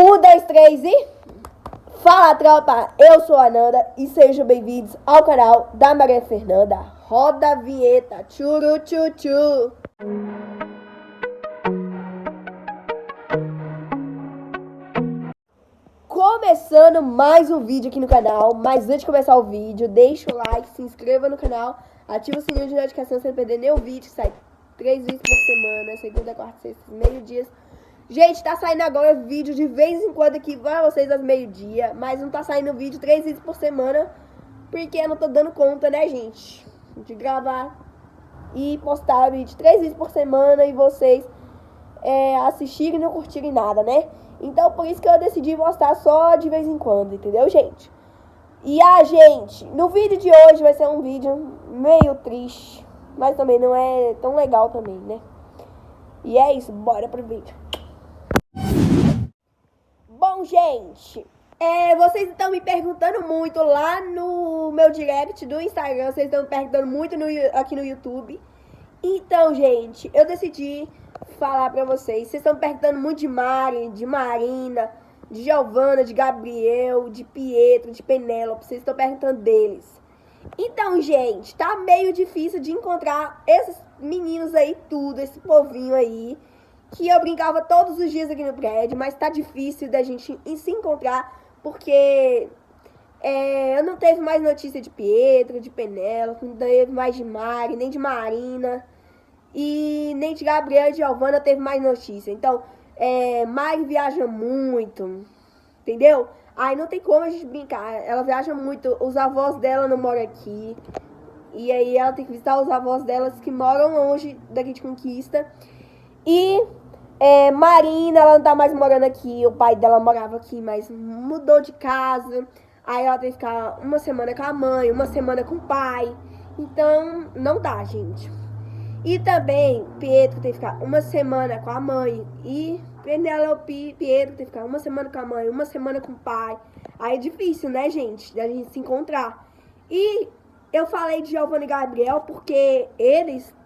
Um, dois, três e... Fala, tropa! Eu sou a Nanda e sejam bem-vindos ao canal da Maria Fernanda. Roda a vinheta, tchuru tchu tchu. Começando mais um vídeo aqui no canal, mas antes de começar o vídeo, deixa o like, se inscreva no canal, ativa o sininho de notificação sem perder nenhum vídeo, que sai 3 vezes por semana, segunda, quarta, sexta, meio-dias. Gente, tá saindo agora vídeo de vez em quando aqui pra vocês às meio-dia, mas não tá saindo vídeo 3 vezes por semana, porque eu não tô dando conta, né, gente, de gravar e postar vídeo 3 vezes por semana e vocês assistirem e não curtirem nada, né? Então, por isso que eu decidi postar só de vez em quando, entendeu, gente? E gente, no vídeo de hoje vai ser um vídeo meio triste, mas também não é tão legal também, né? E é isso, bora pro vídeo. Bom, gente, vocês estão me perguntando muito lá no meu direct do Instagram, vocês estão me perguntando muito aqui no YouTube. Então, gente, eu decidi falar pra vocês estão me perguntando muito de Mari, de Marina, de Giovana, de Gabriel, de Pietro, de Penélope, vocês estão perguntando deles. Então, gente, tá meio difícil de encontrar esses meninos aí tudo, esse povinho aí, que eu brincava todos os dias aqui no prédio, mas tá difícil da gente se encontrar, porque eu não teve mais notícia de Pietro, de Penélope, não teve mais de Mari, nem de Marina, e nem de Gabriel e de Giovana teve mais notícia. Então, Mari viaja muito, entendeu? Aí não tem como a gente brincar, ela viaja muito, os avós dela não moram aqui, e aí ela tem que visitar os avós delas que moram longe daqui de Conquista. E Marina, ela não tá mais morando aqui, o pai dela morava aqui, mas mudou de casa. Aí ela tem que ficar uma semana com a mãe, uma semana com o pai. Então, não dá, gente. E também, Pietro tem que ficar uma semana com a mãe. E Penélope, Pietro tem que ficar uma semana com a mãe, uma semana com o pai. Aí é difícil, né, gente, da gente se encontrar. E eu falei de Giovana e Gabriel porque eles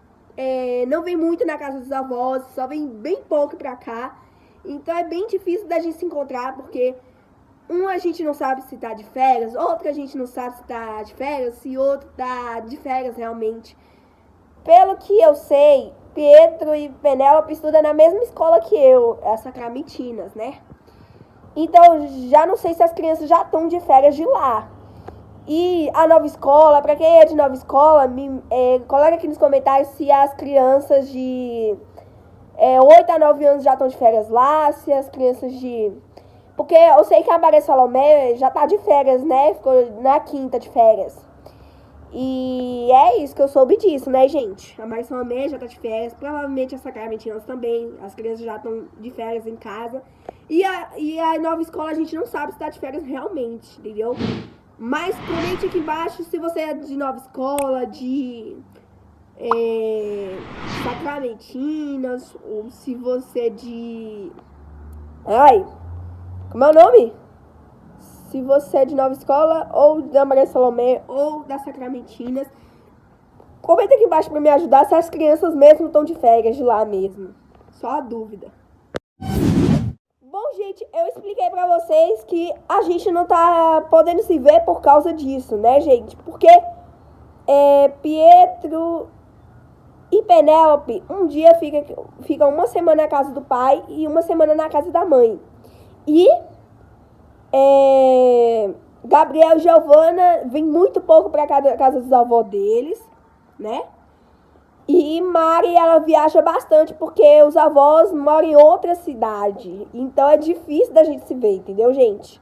não vem muito na casa dos avós, só vem bem pouco pra cá. Então é bem difícil da gente se encontrar, porque a gente não sabe se tá de férias, outro a gente não sabe se tá de férias, se outro tá de férias realmente. Pelo que eu sei, Pietro e Penélope estudam na mesma escola que eu, as Sacramentinas, né? Então já não sei se as crianças já estão de férias de lá. E a nova escola, pra quem é de nova escola, coloca aqui nos comentários se as crianças de 8 a 9 anos já estão de férias lá, se as crianças de... Porque eu sei que a Maria Salomé já tá de férias, né? Ficou na quinta de férias. E é isso que eu soube disso, né, gente? A Maria Salomé já tá de férias, provavelmente as Sacramentinas também, as crianças já estão de férias em casa. E a nova escola a gente não sabe se tá de férias realmente, entendeu? Mas comente aqui embaixo se você é de nova escola, de Sacramentinas, ou se você é de... como é o nome? Se você é de nova escola, ou da Maria Salomé, ou das Sacramentinas. Comenta aqui embaixo pra me ajudar se as crianças mesmo estão de férias de lá mesmo. Só a dúvida. Bom, gente, eu expliquei pra vocês que a gente não tá podendo se ver por causa disso, né, gente? Porque Pietro e Penélope um dia fica uma semana na casa do pai e uma semana na casa da mãe. E Gabriel e Giovana vêm muito pouco pra casa dos avós deles, né? E Mari, ela viaja bastante porque os avós moram em outra cidade. Então é difícil da gente se ver, entendeu, gente?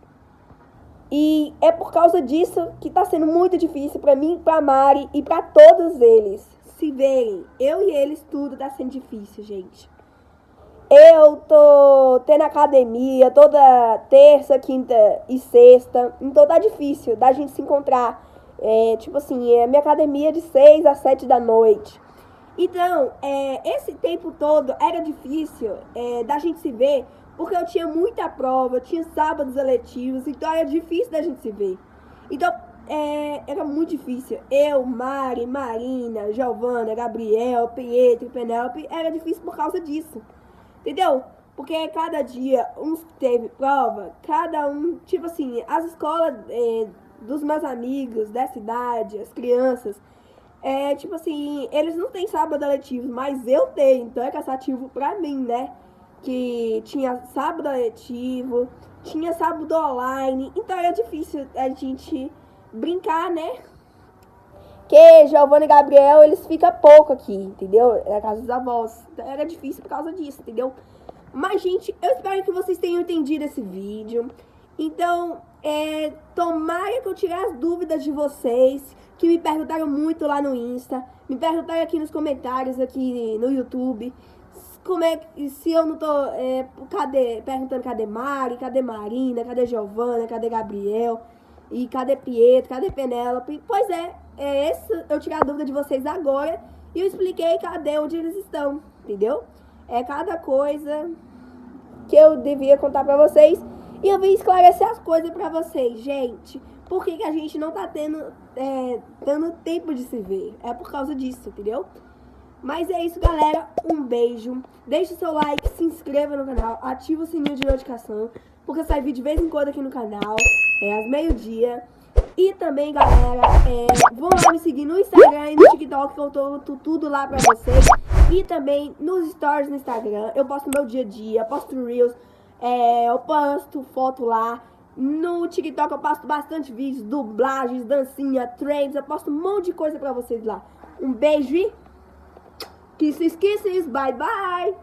E é por causa disso que tá sendo muito difícil pra mim, pra Mari e pra todos eles se verem. Eu e eles, tudo tá sendo difícil, gente. Eu tô tendo academia toda terça, quinta e sexta. Então tá difícil da gente se encontrar. Tipo assim, a minha academia é de 6 às 7 da noite. Então, esse tempo todo era difícil da gente se ver, porque eu tinha muita prova, eu tinha sábados eletivos, então era difícil da gente se ver. Então, era muito difícil. Eu, Mari, Marina, Giovana, Gabriel, Pietro e Penélope, era difícil por causa disso. Entendeu? Porque cada dia uns teve prova, cada um, tipo assim, as escolas dos meus amigos dessa idade, as crianças, tipo assim, eles não têm sábado letivo, mas eu tenho, então é cansativo pra mim, né? Que tinha sábado letivo, tinha sábado online, então era difícil a gente brincar, né? Que Giovanna e Gabriel, eles ficam pouco aqui, entendeu? Na casa dos avós. Então era difícil por causa disso, entendeu? Mas, gente, eu espero que vocês tenham entendido esse vídeo. Então, tomara que eu tire as dúvidas de vocês, que me perguntaram muito lá no Insta, me perguntaram aqui nos comentários, aqui no YouTube, como é que, se eu não tô perguntando cadê Mari, cadê Marina, cadê Giovanna, cadê Gabriel, e cadê Pietro, cadê Penélope? Pois eu tirei a dúvida de vocês agora e eu expliquei cadê onde eles estão, entendeu? É cada coisa que eu devia contar pra vocês e eu vim esclarecer as coisas pra vocês, gente. Por que a gente não tá dando tempo de se ver? É por causa disso, entendeu? Mas é isso, galera. Um beijo. Deixe o seu like, se inscreva no canal, ativa o sininho de notificação, porque sai vídeo de vez em quando aqui no canal, às meio-dia. E também, galera, vão lá me seguir no Instagram e no TikTok, que eu tô tudo lá pra vocês. E também nos stories no Instagram, eu posto meu dia a dia, posto Reels, eu posto foto lá. No TikTok eu posto bastante vídeos, dublagens, dancinha, trends, eu posto um monte de coisa pra vocês lá. Um beijo e kisses, kisses, bye bye!